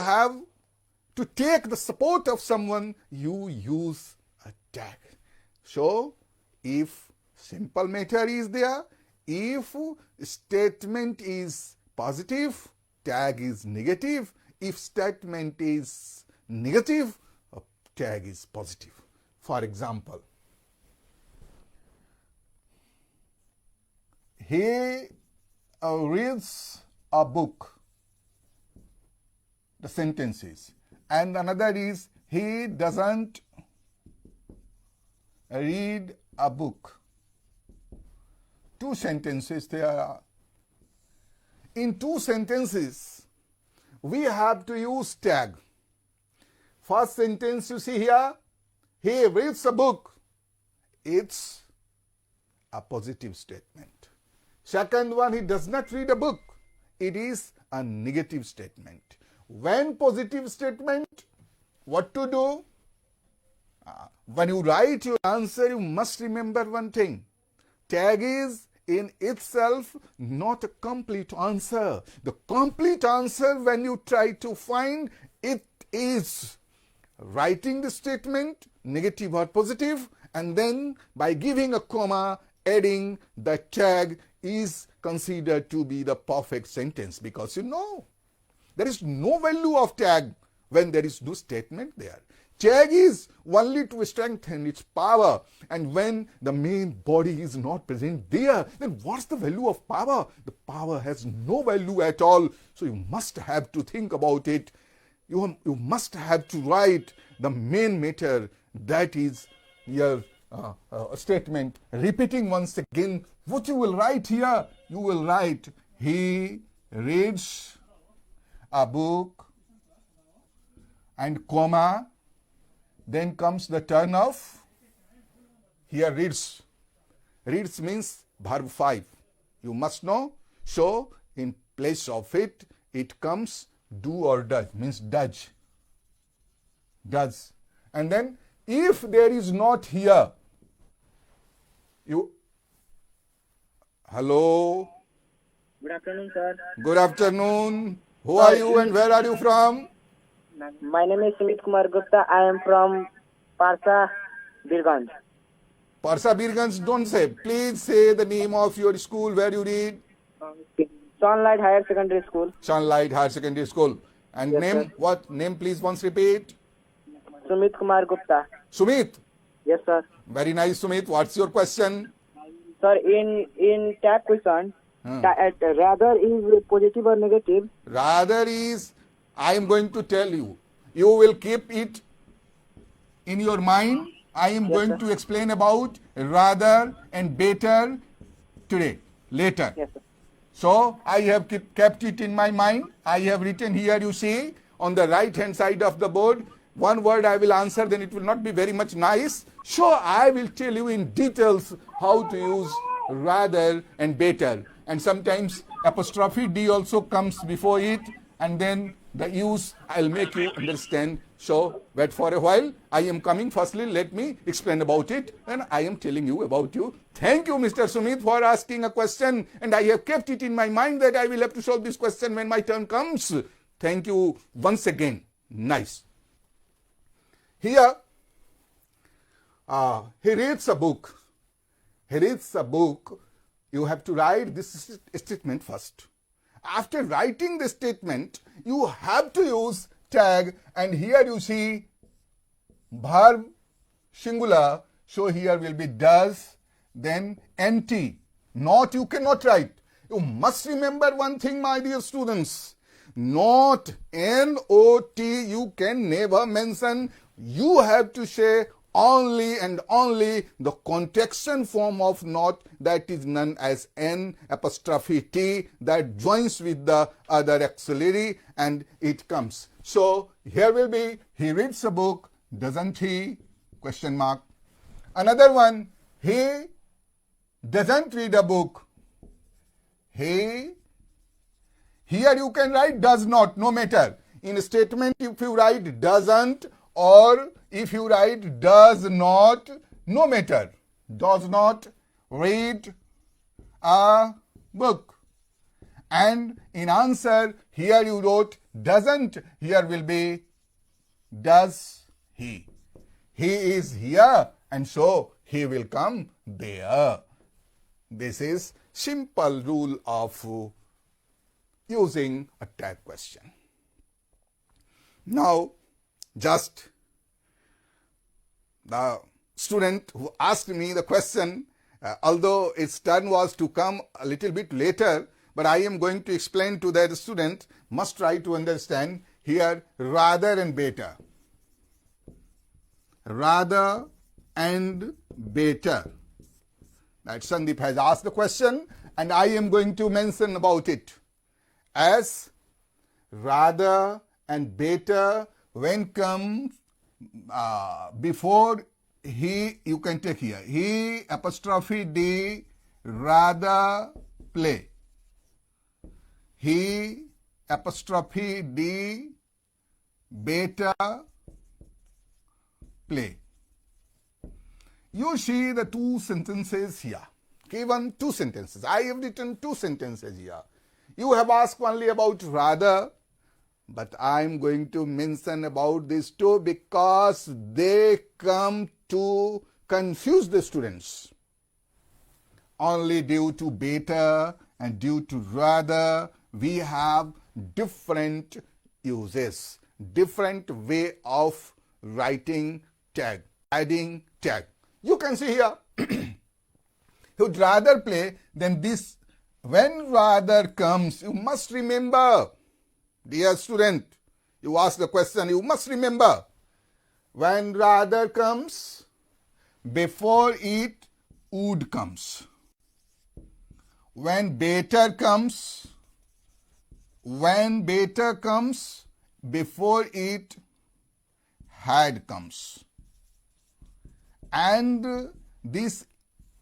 have to take the support of someone, you use a tag. So, if simple matter is there, if statement is positive, tag is negative. If statement is negative, a tag is positive. For example, he reads a book, the sentence is, and another is he doesn't read a book. Two sentences there are. In two sentences, we have to use tag. First sentence you see here, he reads a book. It's a positive statement. Second one, he does not read a book. It is a negative statement. When positive statement, what to do? When you write your answer, you must remember one thing. Tag is in itself not a complete answer. The complete answer, when you try to find, it is writing the statement, negative or positive, and then by giving a comma, adding the tag is considered to be the perfect sentence, because you know there is no value of tag when there is no statement there. Tag is only to strengthen its power, and when the main body is not present there, then what's the value of power? The power has no value at all. So you must have to think about it. You must have to write the main matter, that is your statement. Repeating once again, what you will write here? You will write, he reads a book, and comma, then comes the turn of, here reads. Reads means verb 5. You must know. So, in place of it, it comes do or does, means does. Does. And then, if there is not here, you, hello? Good afternoon, sir. Good afternoon. Who are you and where are you from? My name is Sumit Kumar Gupta. I am from Parsa, Birganj. Parsa Birganj, don't say. Please say the name of your school where you read. Sunlight Higher Secondary School. Sunlight Higher Secondary School. And Yes, name, sir. what? Name please once repeat. Sumit Kumar Gupta. Sumit. Yes, sir. Very nice, Sumit. What's your question? Sir, in tag question, rather is positive or negative? Rather is, I am going to tell you. You will keep it in your mind. I am going sir. to explain about rather and better today, later. Yes, sir. So, I have kept it in my mind. I have written here, you see, on the right hand side of the board. One word I will answer, then it will not be very much nice. So, I will tell you in details how to use rather and better. And sometimes apostrophe D also comes before it, and then the use I'll make you understand. So, wait for a while. I am coming. Firstly, let me explain about it, and I am telling you about you. Thank you, Mr. Sumit, for asking a question, and I have kept it in my mind that I will have to solve this question when my turn comes. Thank you once again. Nice. Here, he reads a book. He reads a book. You have to write this statement first. After writing the statement, you have to use tag, and here you see verb singular. So here will be does, then NT. Not, you cannot write. You must remember one thing, my dear students. Not, N-O-T, you can never mention. You have to say only and only the contraction form of not, that is known as N apostrophe T, that joins with the other auxiliary and it comes. So here will be, he reads a book, doesn't he? Question mark. Another one, he doesn't read a book. He, here you can write does not, no matter. In a statement, if you write doesn't, or if you write does not, no matter. Does not read a book. And in answer, here you wrote doesn't. Here will be does he. He is here and so he will come there. This is simple rule of using a tag question. Now, just the student who asked me the question, although its turn was to come a little bit later, but I am going to explain to that student, must try to understand here rather and better. Rather and better. That Sandeep has asked the question and I am going to mention about it. As rather and better when comes before he, you can take here, he apostrophe D rather play. He apostrophe D better play. You see the two sentences here. Given two sentences. I have written two sentences here. You have asked only about rather, but I am going to mention about these two because they come to confuse the students. Only due to better and due to rather, we have different uses, different way of writing tag, adding tag. You can see here, you'd rather play than this. When rather comes, you must remember, dear student, you ask the question, you must remember, when rather comes, before it would comes. When better comes, before it had comes. And this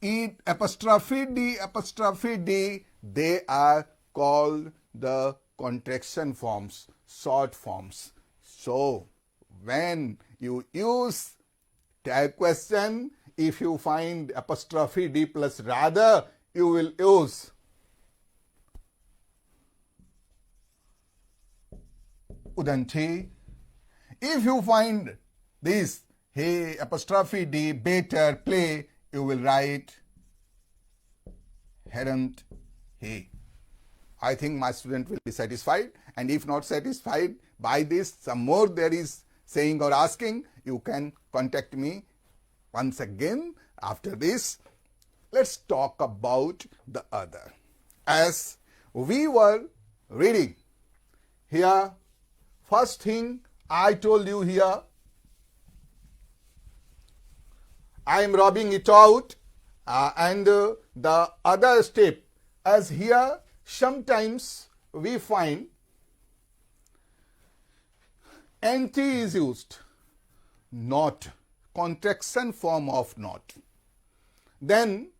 it apostrophe D, they are called the contraction forms, short forms. So, when you use tag question, if you find apostrophe D plus rather, you will use wouldn't he. If you find this, he apostrophe D better play, you will write hadn't he. I think my student will be satisfied, and if not satisfied by this, some more there is saying or asking, you can contact me once again after this. Let's talk about the other. As we were reading here, first thing I told you here, I am rubbing it out, and the other step, as here sometimes we find NT is used, not, contraction form of not. Then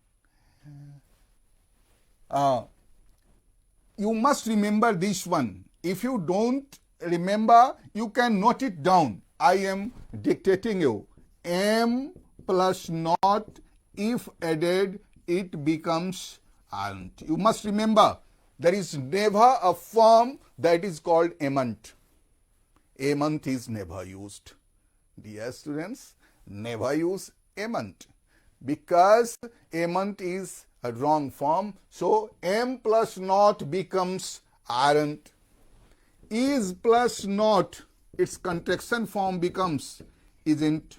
you must remember this one. If you don't remember, you can note it down. I am dictating you. M plus not, if added, it becomes aren't. You must remember, there is never a form that is called amn't. Amn't is never used. Dear students, never use amn't, because amn't is a wrong form. So, M plus not becomes aren't. Is plus not, its contraction form becomes isn't.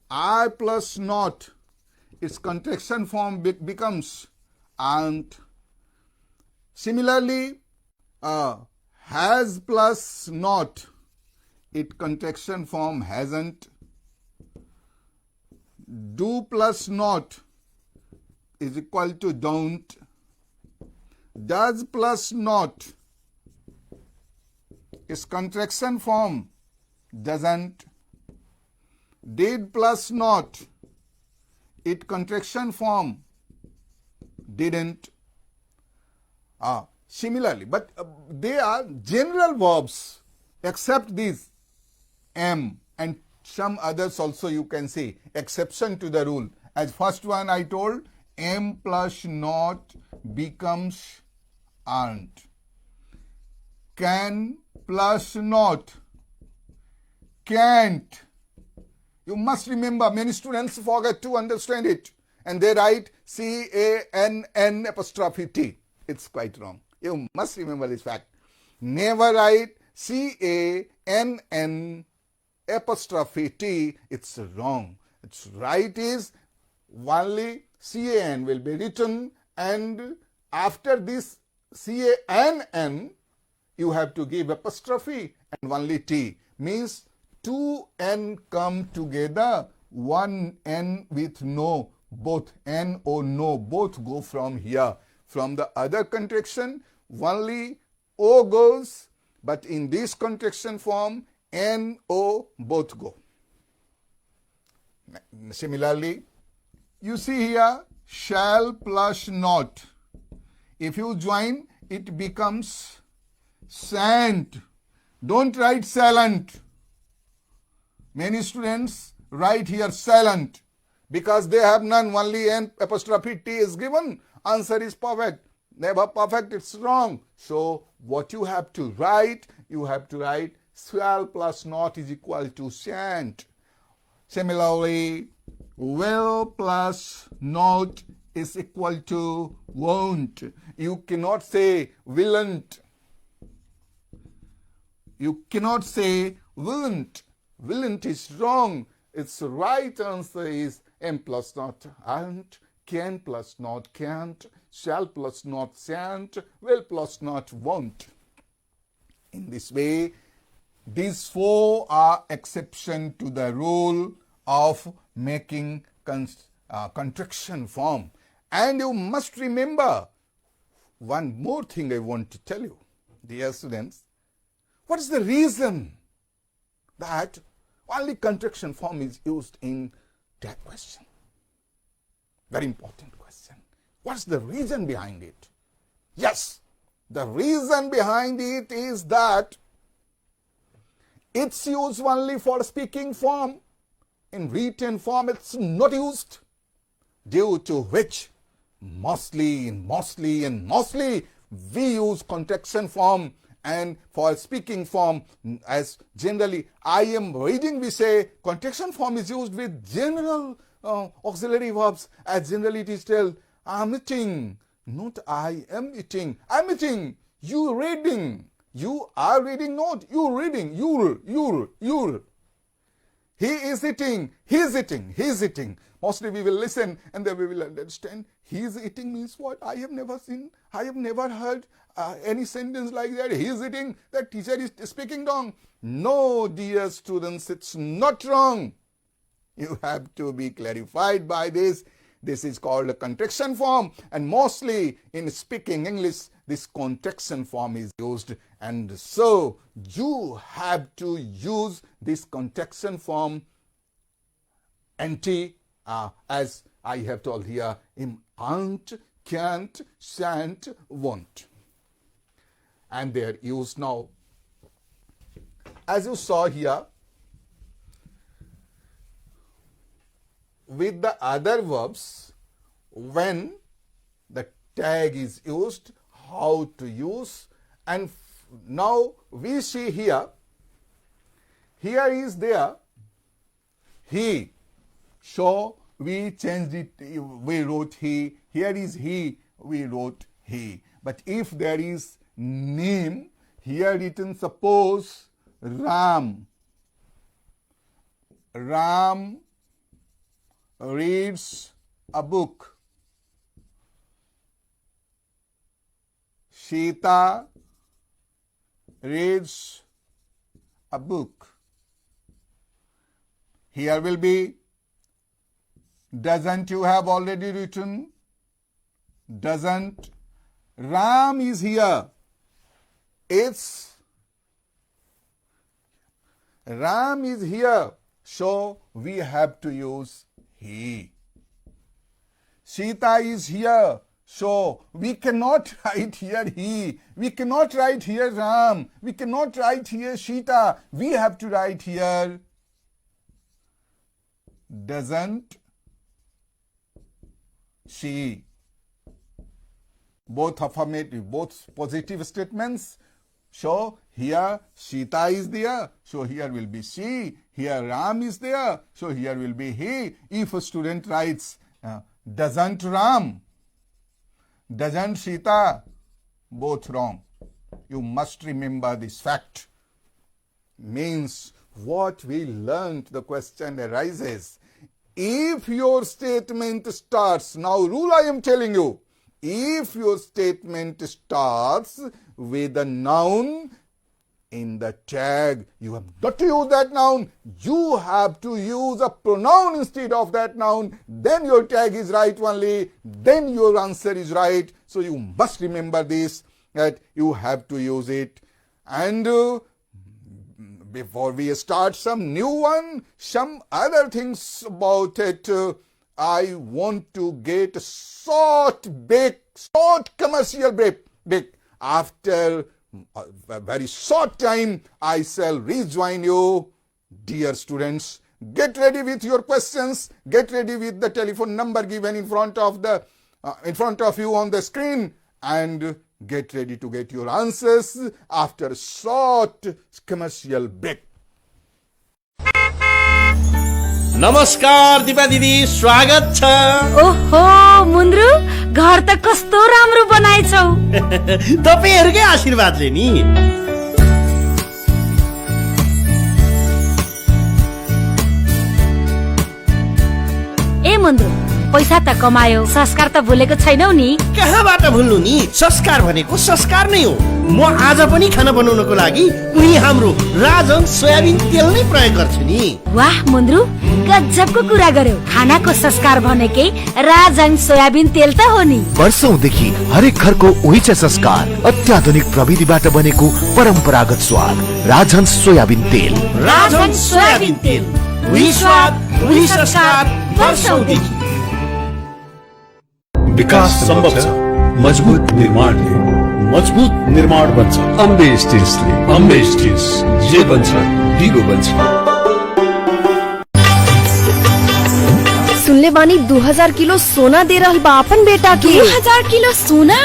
I plus not, its contraction form becomes aren't. Similarly, has plus not, its contraction form hasn't. Do plus not is equal to don't. Does plus not, its contraction form doesn't. Did plus not, its contraction form didn't. Similarly, but they are general verbs except these am, and some others also you can see, exception to the rule. As first one I told, am plus not becomes aren't. Can plus not. Can't. You must remember, many students forget to understand it. And they write C-A-N-N apostrophe T. It's quite wrong. You must remember this fact. Never write C-A-N-N apostrophe T. It's wrong. It's right is only C-A-N will be written, and after this C-A-N-N, you have to give apostrophe and only T. Means two N come together, one N with no. Both N or no, both go from here. From the other contraction, only O goes, but in this contraction form, N, O both go. Similarly, you see here, shall plus not. If you join, it becomes shan't. Don't write shallant. Many students write here shallant because they have none. Only N apostrophe T is given. Answer is perfect. Never perfect, it's wrong. So what you have to write shall plus not is equal to shan't. Similarly, will plus not is equal to won't. You cannot say willn't. You cannot say willn't. Willn't is wrong. Its right answer is M plus not aren't, can plus not can't, shall plus not shan't, will plus not won't. In this way, these four are exception to the rule of making contraction form. And you must remember one more thing I want to tell you, dear students. What is the reason that only contraction form is used in that question? Very important question. What's the reason behind it? Yes, the reason behind it is that it's used only for speaking form. In written form, it's not used, due to which mostly we use contraction form, and for speaking form, as generally I am reading, we say contraction form is used with general auxiliary verbs, as generally it is told, I'm eating, not I am eating. I'm eating, you reading, you are reading, not you reading, you're. He is eating, he's eating, he's eating. Mostly we will listen and then we will understand. He's eating means what? I have never seen, I have never heard any sentence like that. He's eating, the teacher is speaking wrong. No, dear students, it's not wrong. You have to be clarified by this. This is called a contraction form, and mostly in speaking English, this contraction form is used, and so you have to use this contraction form NT as I have told here, in aren't, can't, shan't, won't. And they are used now. As you saw here, with the other verbs, when the tag is used, how to use, and now we see here is there he, so we changed it, we wrote he, here is he, we wrote he. But if there is name, here written suppose Ram reads a book. Sita reads a book. Here will be, doesn't you have already written? Doesn't. Ram is here. It's Ram is here. So we have to use he. Sita is here. So we cannot write here he. We cannot write here Ram. We cannot write here Sita. We have to write here doesn't she. both affirmative, both positive statements. So here Sita is there, so here will be she. Here Ram is there, so here will be he. If a student writes, doesn't Ram, doesn't Sita, both wrong. You must remember this fact. Means what we learned, the question arises. If your statement starts, now rule I am telling you, if your statement starts with a noun, in the tag, you have got to use that noun. You have to use a pronoun instead of that noun. Then your tag is right only. Then your answer is right. So you must remember this, that you have to use it. And before we start some new one, some other things about it, I want to get short commercial break. After a very short time, I shall rejoin you. Dear students, get ready with your questions. Get ready with the telephone number given in front of you on the screen, and get ready to get your answers after a short commercial break. नमस्कार दिपा दिदी, स्वागत छ। ओहो मुन्द्रु, घर त कस्तो राम्रो बनाएछौ। तपाईहरुकै आशीर्वादले नि। ए मुन्द्रु, पैसा त कमायो, संस्कार त भुलेको छैनौ नि। कहाँबाट भुल्नु नि, संस्कार भनेको संस्कार नै हो। म आज पनि खाना बनाउनको लागि उही हाम्रो राजहंस सोयाबिन तेल नै प्रयोग गर्छु नि। वाह मुन्द्रु, गजबको कुरा गर्यौ। खानाको संस्कार भनेकै राजहंस सोयाबिन तेल त हो नि। वर्षौंदेखि हरेक घरको उही संस्कार, अत्याधुनिक प्रविधिबाट बनेको परम्परागत स्वाद, राजहंस सोयाबिन तेल। राजहंस सोयाबिन तेल, उही स्वाद, उही संस्कार, वर्षौंदेखि। विकास सम्भव छ मजबुत निर्माणले। मजबुत निर्माण बन्छ अम्बे स्टिल्सले। अम्बे स्टिल्स जे बन्छ दिगो बन्छ। सुनले बानी 2000 किलो सोना दे रहल बा अपन बेटा के। 2000 किलो सोना?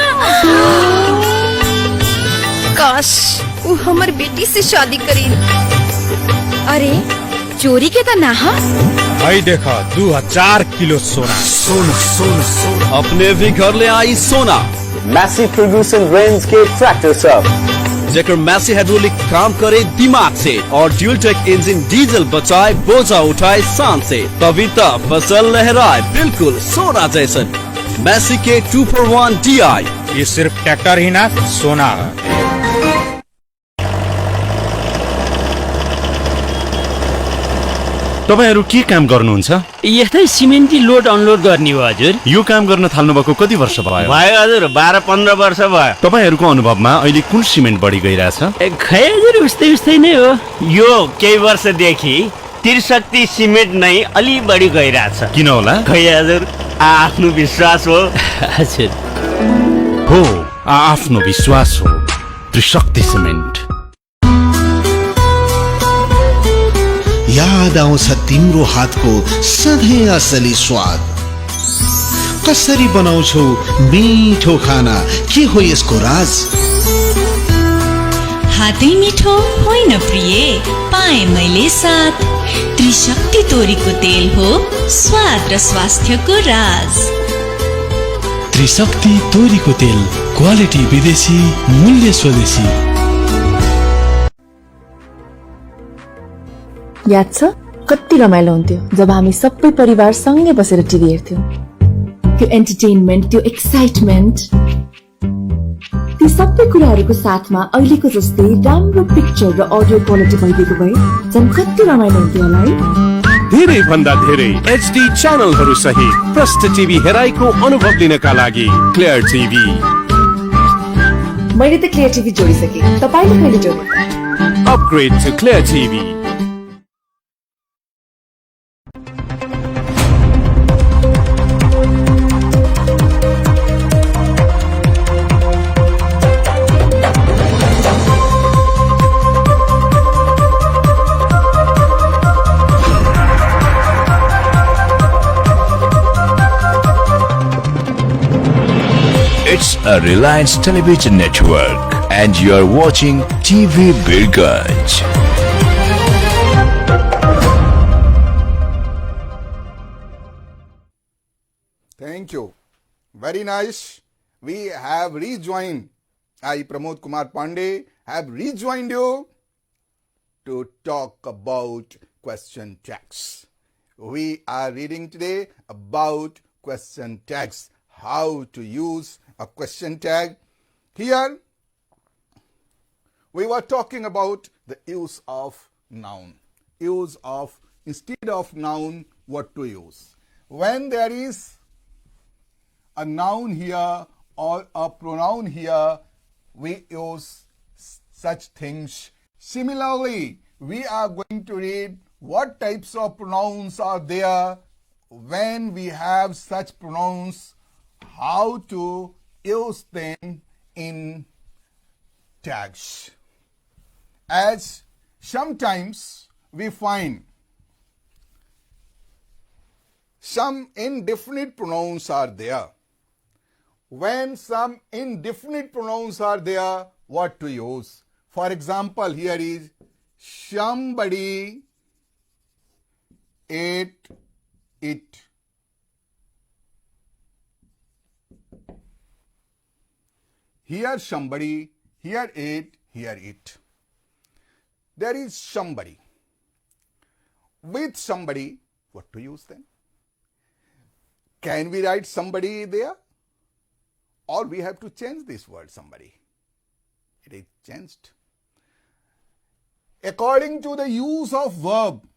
काश वो हमर बेटी से शादी करी। अरे चोरी के त ना हा। भाई देखा 2000 किलो सोना। सोना सोना सोना अपने भी घर ले आई सोना। मैसी फर्ग्यूसन रेंज के ट्रैक्टर सब, जेकर मैसी हाइड्रोलिक काम करे दिमाग से और ड्यूल टेक इंजन डीजल बचाए बोझा उठाए शान से, तभी तक फसल लहराए बिल्कुल सोना जैसन। मैसी के 2-for-1 DI। ये सिर्फ ट्रैक्टर ही ना, सोना है। तपाईहरु के काम गर्नुहुन्छ? यस्तै सिमेन्टी लोड अनलोड गर्ने हो हजुर। यो काम गर्न थाल्नु भएको कति वर्ष भयो? भयो हजुर, 12-15 वर्ष भयो। तपाईहरुको अनुभवमा अहिले कुन सिमेन्ट बढी गइराछ? खै हजुर उस्तै नै हो। यो केही वर्षदेखि त्रिशक्ति सिमेन्ट नै अलि बढी गइराछ। किन होला? खै हजुर, आफ्नो विश्वास हो। हजुर हो, आफ्नो विश्वास हो। त्रिशक्ति सिमेन्ट। याद आउँछ तिम्रो हातको सधैँ असली स्वाद। कसरी बनाउँछौ मिठो खाना, के हो यसको राज? हातै मिठो होइन प्रिय, पाएँ मैले साथ। त्रिशक्ति तोरीको तेल हो स्वाद र स्वास्थ्यको राज। त्रिशक्ति तोरीको तेल, क्वालिटी विदेशी, मूल्य स्वदेशी। याद छ कति रमाइलो हुन्थ्यो जब हामी सबै परिवार सँगै बसेर टिभी हेर्थ्यौं। त्यो एन्टरटेनमेन्ट, त्यो एक्साइटमेन्ट, ती सबै कुराहरूको साथमा अहिलेको जस्तै राम्रो पिक्चर र अडियो क्वालिटी भइदिएको भए झन् कति रमाइलो हुन्थ्यो होला है। धेरै भन्दा धेरै HD च्यानलहरू सहित प्रष्ट टिभी हेराइको अनुभव लिनका लागि क्लियर टिभी। मैले त क्लियर टिभी जोडिसके, तपाईले कहिले जोड्नु? Upgrade to clear TV. It's a a Reliance Television Network, and you are watching TV Birganj. Thank you. Very nice. We have rejoined. I, Pramod Kumar Pandey, have rejoined you to talk about question tags. We are reading today about question tags, how to use a question tag. Here, we were talking about the use of noun. Use of, instead of noun, what to use. When there is a noun here or a pronoun here, we use such things. Similarly, we are going to read what types of pronouns are there when we have such pronouns, how to use them in tags. As sometimes we find some indefinite pronouns are there. When some indefinite pronouns are there, what to use? For example, here is somebody ate it. Here somebody, here ate, here it. There is somebody. With somebody, what to use then? Can we write somebody there? Or we have to change this word somebody. It is changed. According to the use of verb,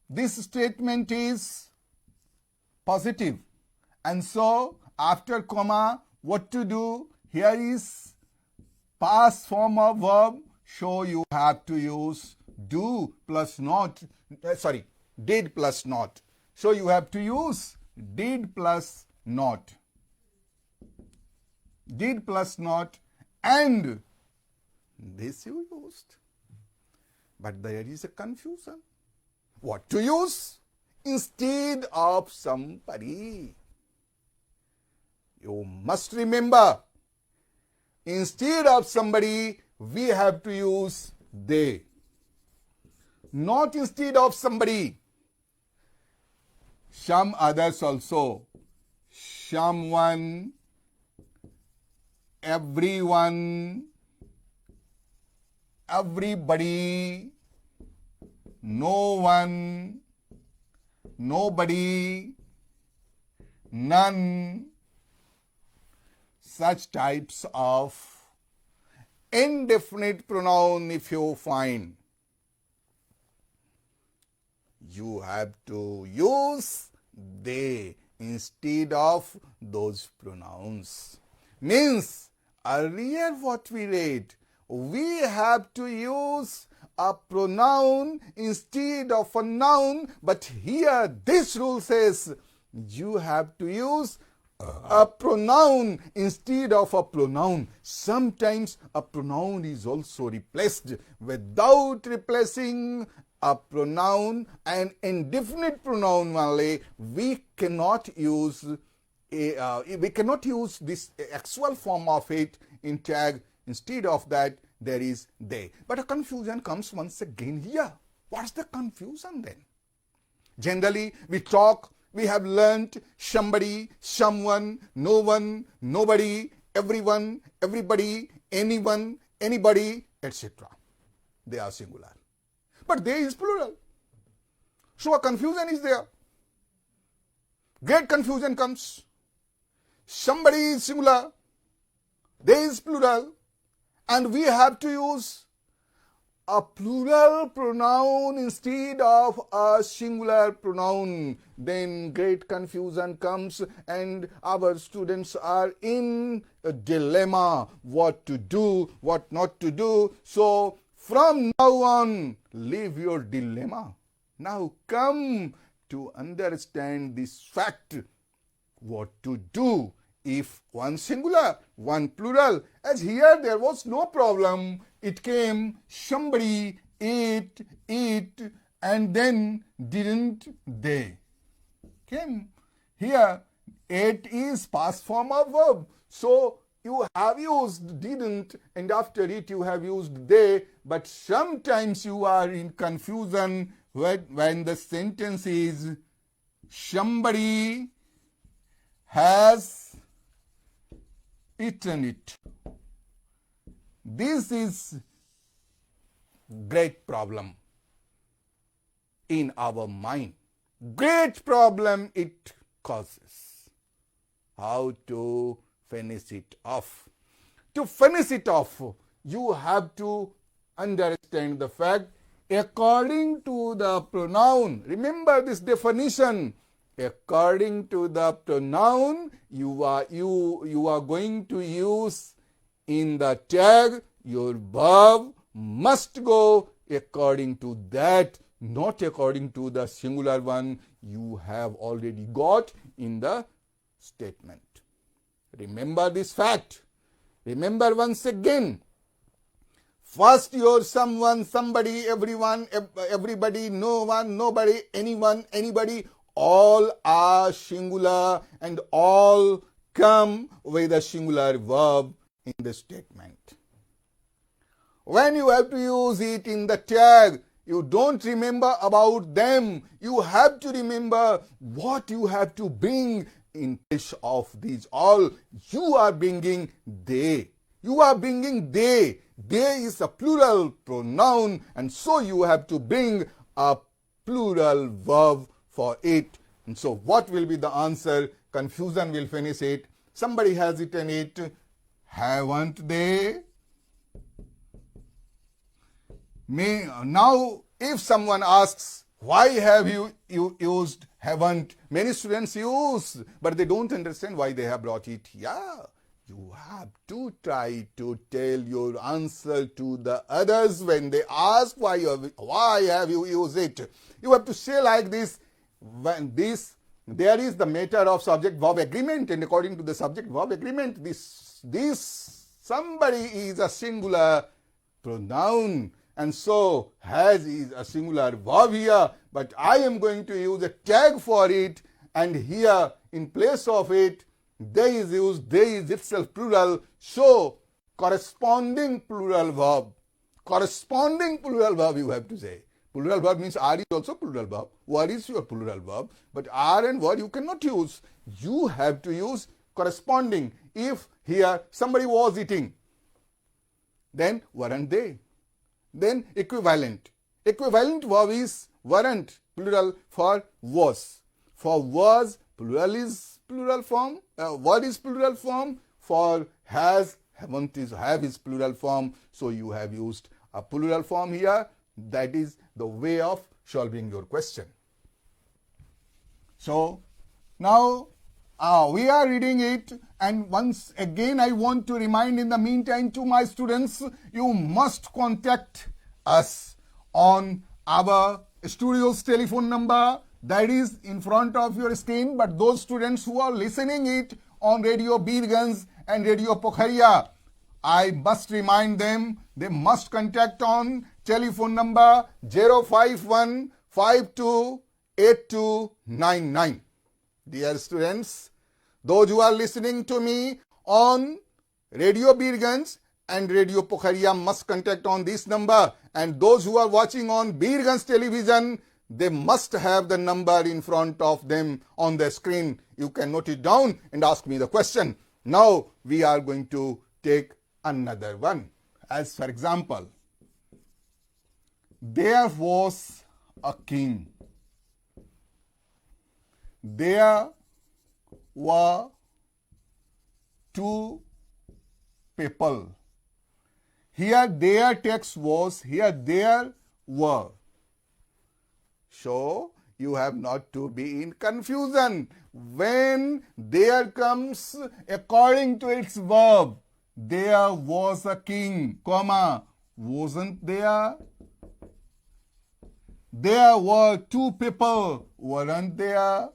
this statement is positive. And so, after comma, what to do? Here is past form of verb. So, you have to use do plus not. Did plus not. So, you have to use did plus not. Did plus not, and this you used. But there is a confusion. What to use instead of somebody? You must remember, instead of somebody, we have to use they. Not instead of somebody. Some others also. Someone, everyone, everybody, no one, nobody, none, such types of indefinite pronoun if you find. You have to use they instead of those pronouns. Means, earlier what we read, we have to use a pronoun instead of a noun, but here this rule says you have to use a pronoun instead of a pronoun. Sometimes a pronoun is also replaced. Without replacing a pronoun, an indefinite pronoun only, we cannot use this actual form of it in tag. Instead of that, there is they. But a confusion comes once again here. What's the confusion then? Generally, we have learnt somebody, someone, no one, nobody, everyone, everybody, anyone, anybody, etc. They are singular. But they is plural. So a confusion is there. Great confusion comes. Somebody is singular, they is plural, and we have to use a plural pronoun instead of a singular pronoun. Then great confusion comes and our students are in a dilemma, what to do, what not to do. So from now on, leave your dilemma. Now come to understand this fact. What to do if one singular, one plural. As here there was no problem. It came somebody, ate, eat, and then didn't they. Came here, ate is past form of verb. So you have used didn't, and after it you have used they, but sometimes you are in confusion when the sentence is somebody has eaten it. This is great problem in our mind. Great problem it causes. How to finish it off? To finish it off, you have to understand the fact according to the pronoun. Remember this definition. According to the pronoun, you are going to use in the tag, your verb must go according to that, not according to the singular one you have already got in the statement. Remember this fact. Remember once again. First your someone, somebody, everyone, everybody, no one, nobody, anyone, anybody, all are singular and all come with a singular verb in the statement. When you have to use it in the tag, you don't remember about them. You have to remember what you have to bring in place of these all. You are bringing they. You are bringing they. They is a plural pronoun, and so you have to bring a plural verb for it. And so what will be the answer? Confusion will finish it. Somebody has eaten it. Haven't they? Now, if someone asks, why have you used haven't? Many students use, but they don't understand why they have brought it. Yeah, you have to try to tell your answer to the others when they ask why have you used it. You have to say like this. When there is the matter of subject-verb agreement, and according to the subject-verb agreement, this somebody is a singular pronoun, and so has is a singular verb here, but I am going to use a tag for it, and here in place of it, they is used, they is itself plural, so corresponding plural verb you have to say. Plural verb means are is also plural verb. Were is your plural verb, but are and were you cannot use. You have to use corresponding. If here somebody was eating, then weren't they? Then equivalent. Equivalent verb is weren't, plural for was. For was, plural is plural form. Were is plural form. For has, haven't is, have is plural form. So you have used a plural form here. That is the way of solving your question. So now we are reading it, and once again I want to remind in the meantime to my students, you must contact us on our studio's telephone number that is in front of your screen, but those students who are listening it on Radio Birganj and Radio Pokhariya, I must remind them they must contact on telephone number 051528299. Dear students, those who are listening to me on Radio Birganj and Radio Pokhariya must contact on this number, and those who are watching on Birganj television, they must have the number in front of them on the screen. You can note it down and ask me the question. Now we are going to take another one. As for example, there was a king. There were two people. Here their text was, here there were. So you have not to be in confusion. When there comes according to its verb, there was a king, comma, wasn't there? There were two people, weren't there?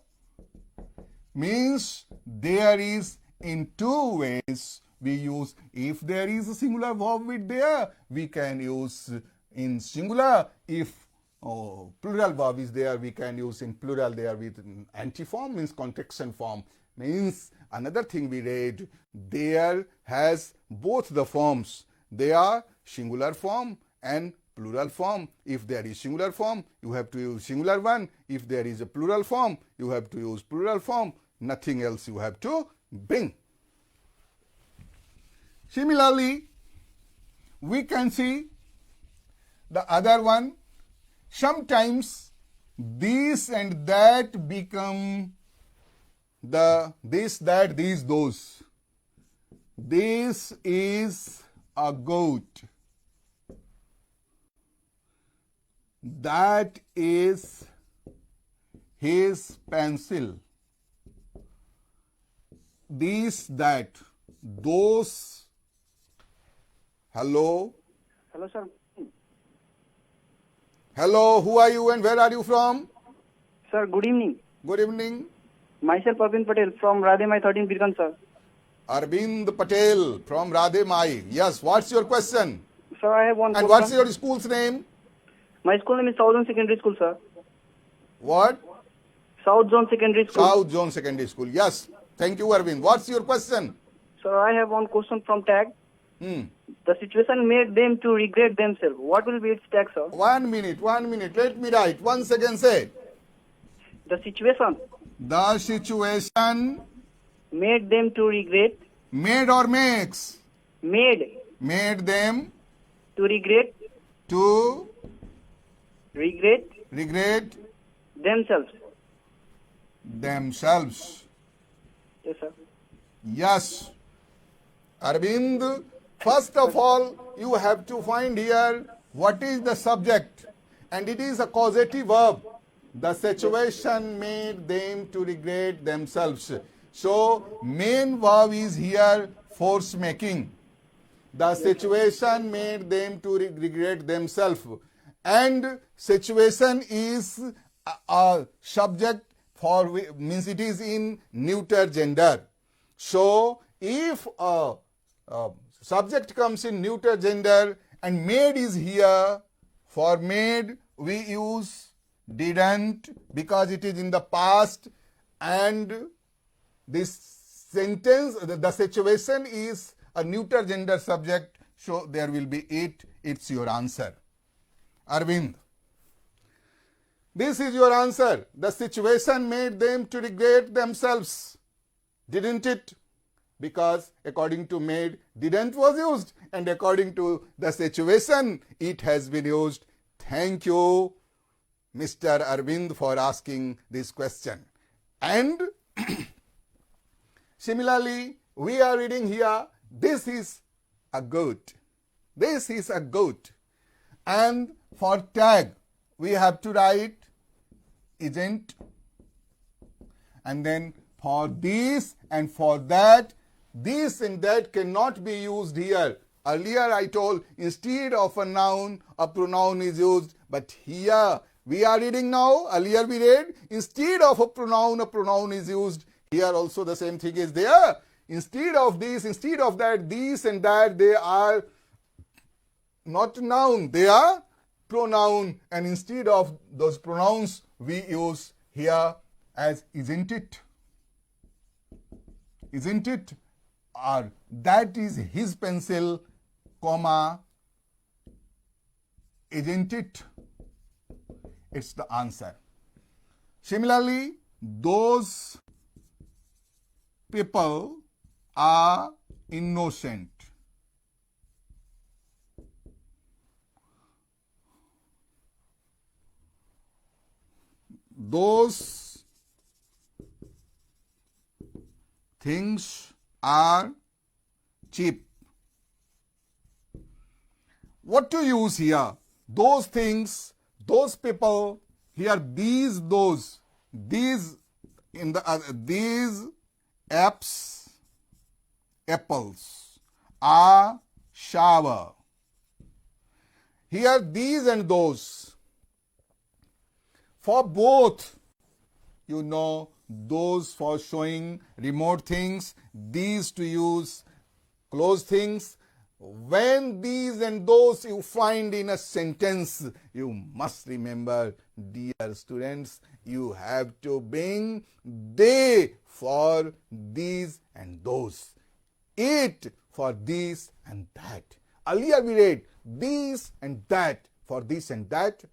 Means there is in two ways we use. If there is a singular verb with there, we can use in singular. If plural verb is there, we can use in plural there with antiform, means contraction form. Means another thing we read, there has both the forms. They are singular form and plural form. If there is singular form, you have to use singular one. If there is a plural form, you have to use plural form. Nothing else you have to bring. Similarly, we can see the other one. Sometimes this and that become the this, that, these, those. This is a goat. That is his pencil. This, that, those. Hello. Hello, sir. Hello, who are you and where are you from? Sir, good evening. Good evening. Myself, Arvind Patel from Radhe 13 Birgan, sir. Arvind Patel from Radhe Mai. Yes, what's your question? Sir, I have one And question. what's your school's name? My school name is South Zone Secondary School, sir. What? South Zone Secondary School. South Zone Secondary School. Yes. Thank you, Arvind. What's your question? Sir, I have one question from tag. The situation made them to regret themselves. What will be its tag, sir? 1 minute. Let me write. 1 second, say. The situation The situation made them to regret. made or makes? Made Made them to regret. to Regret regret themselves. themselves. Yes, sir. Yes. Arvind, first of all, you have to find here what is the subject, and it is a causative verb. The situation made them to regret themselves. So, main verb is here force making. The situation made them to regret themselves. And situation is a subject for, means it is in neuter gender. So, if a subject comes in neuter gender and made is here, for made we use didn't because it is in the past, and this sentence, the situation is a neuter gender subject, so there will be it. It's your answer. Arvind, this is your answer. The situation made them to regret themselves, didn't it? Because according to made, didn't was used, and according to the situation, it has been used. Thank you, Mr. Arvind, for asking this question. And similarly, we are reading here, this is a goat. This is a goat. And for tag, we have to write isn't. And then for this and for that, this and that cannot be used here. Earlier I told instead of a noun, a pronoun is used. But here we are reading now. Earlier we read instead of a pronoun is used. Here also the same thing is there. Instead of this, instead of that, this and that, they are not noun, they are pronoun. And instead of those pronouns, we use here as isn't it? Isn't it? Or that is his pencil, comma, isn't it? It's the answer. Similarly, those people are innocent. Those things are cheap. What to use here? Those things, those people, here these, those, these in the these apples are shower. Here these and those. For both, you know, those for showing remote things, these to use close things, when these and those you find in a sentence, you must remember, dear students, you have to bring they for these and those, it for this and that. Earlier we read these and that, for this and that,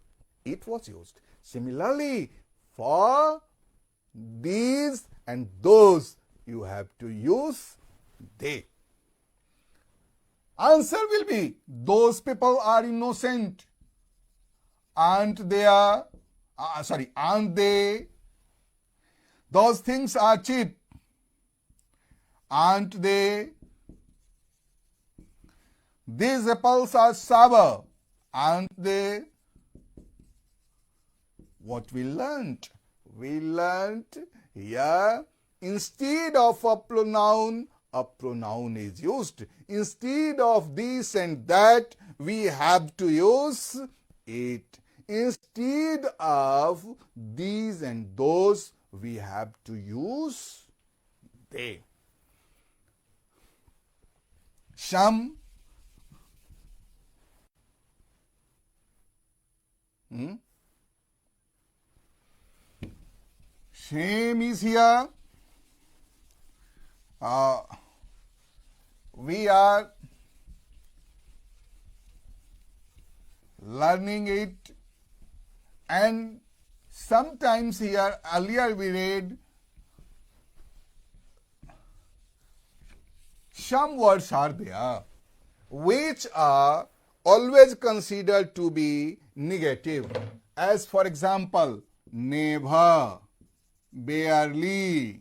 it was used. Similarly, for these and those, you have to use they. Answer will be, those people are innocent. Aren't they? Aren't they? Those things are cheap. Aren't they? These apples are sour. Aren't they? What we learnt? We learnt here, instead of a pronoun is used. Instead of this and that, we have to use it. Instead of these and those, we have to use they. Some same is here. We are learning it, and sometimes here earlier we read some words are there which are always considered to be negative, as for example, never, barely,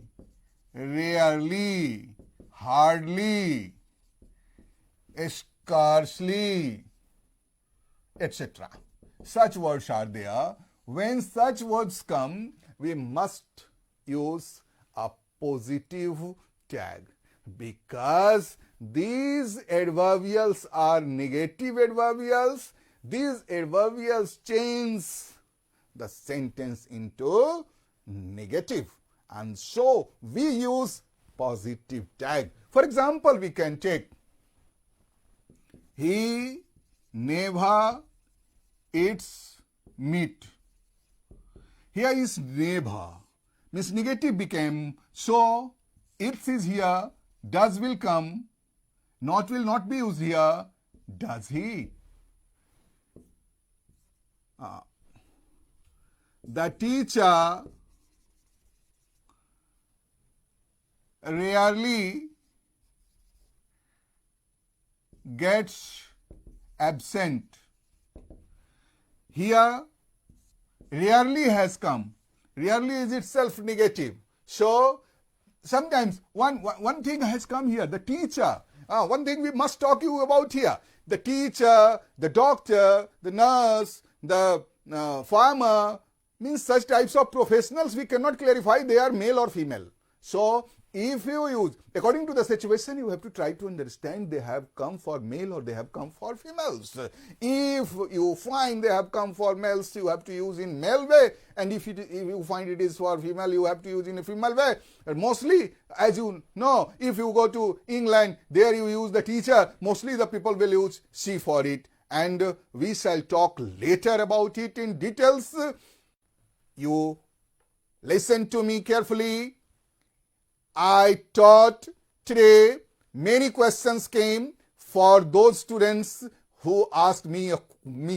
rarely, hardly, scarcely, etc. Such words are there. When such words come, we must use a positive tag, because these adverbials are negative adverbials. These adverbials change the sentence into negative, and so we use positive tag. For example, we can take, he never eats meat. Here is never, means negative became, so it is here, does will come, not will not be used here, does he? The teacher rarely gets absent. Here, rarely has come. Rarely is itself negative. So, sometimes one thing has come here, the teacher. One thing we must talk to you about here. The teacher, the doctor, the nurse, the farmer, means such types of professionals we cannot clarify they are male or female. So, if you use, according to the situation, you have to try to understand they have come for male or they have come for females. If you find they have come for males, you have to use in male way, and if you find it is for female, you have to use in a female way. And mostly, as you know, if you go to England, there you use the teacher, mostly the people will use she for it, and we shall talk later about it in details. You listen to me carefully. I taught today, many questions came for those students who asked me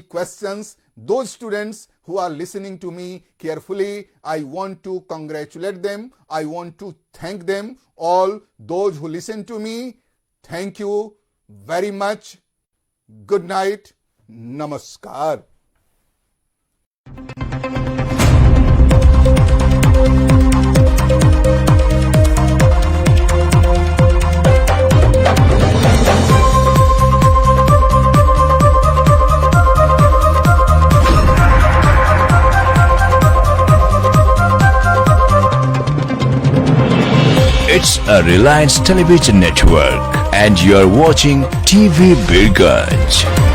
questions. Those students who are listening to me carefully, I want to congratulate them. I want to thank them. All those who listen to me, thank you very much. Good night. Namaskar. It's a Reliance Television Network and you're watching TV Birganj.